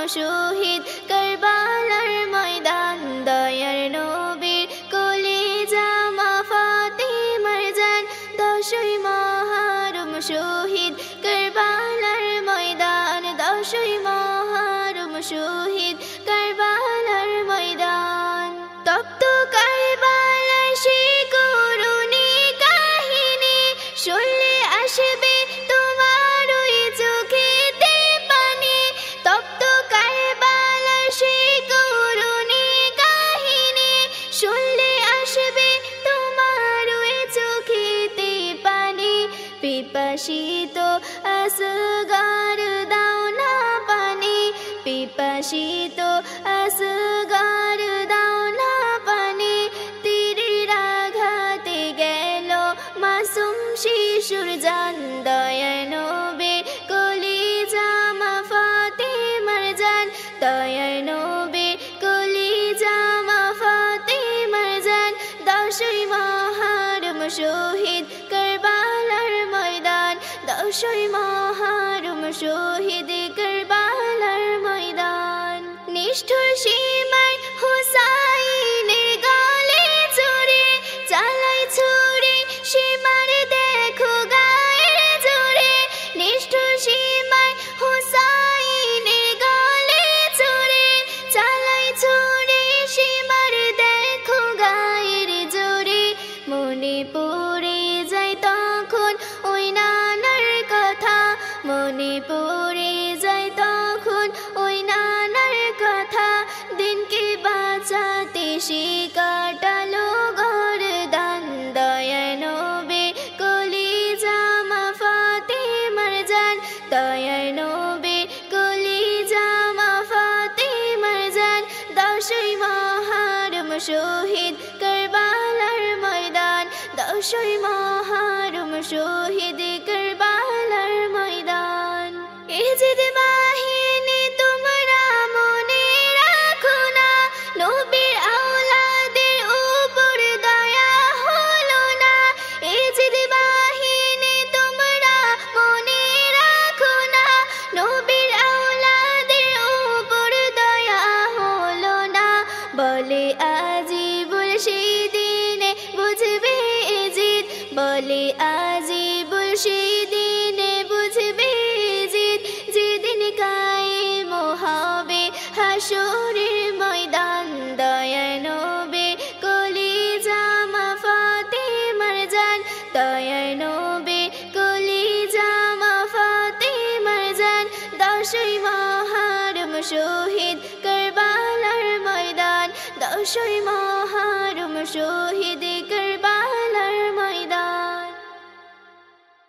শহীদ কারবালার ময়দান দয়ার নবীর কলিজা মা ফাতিমার জান দশই মুহররম শহীদ কারবালার ময়দান দশই মুহররম শহীদ কারবালার ময়দান তপ্ত কারবালার সেই করুণী কাহিনী শুনলে আসবে তোমার ওই চোখেতে পানি তপ্ত কারবালার সেই করুণী কাহিনী শুনলে আসবে তোমার ওই চোখেতে পানি পিপাসিত আসগর দাও না পানি পিপাসিত আসগর দাও না পানি তীরের আঘাতে গেল মাসুম শিশুর জান দয়ার নবীর কলিজা মা ফাতিমার জান দয়ার নবীর কলিজা মা ফাতিমার জান দশই মুহররম শহীদ কারবালার ময়দান দশই মুহররম শহীদ কারবালার ময়দান নিষ্ঠুর সীমায় হুসাইনের গলে ছুরি চালাই ছুরি সীমার দেখো গায়ের জোরে নিষ্ঠুর সীমায় হুসাইনের গলে ছুরি চালাই ছুরি সীমার দেখো গায়ের জোরে মনে পড়ে যায় তখন ওই নানার কথা মনে পড়ে যায় তখন ওই নানার কথা দিনকে বাঁচাতে সে কাটালো গরদান দয়ার নবীর কলিজা মা ফাতিমার জান দয়ার নবীর কলিজা মা ফাতিমার জান দশই মুহররম শহীদ কারবালার ময়দান দশই মুহররম শহীদ কারবালার ময়দান ইজিদ বাহিনী তোমরা মনে রাখো না নবীর আওলাদের উপর দয়া হলো না ইজিদ বাহিনী তোমরা মনে রাখো না নবীর আওলাদের উপর দয়া হলো না বলে আজিবুল সেদিনে বুঝবে জিদ বলে আজিবুল সেদিনে বুঝবে জিদ যেদিন কায়েম হবে হাসরের ময়দান দয়ার নবীর কলিজা মা ফাতিমার জান দয়ার নবীর কলিজা মা ফাতিমার জান দশই মুহররম শহীদ কারবালার ময়দান দশই মুহররম শহীদ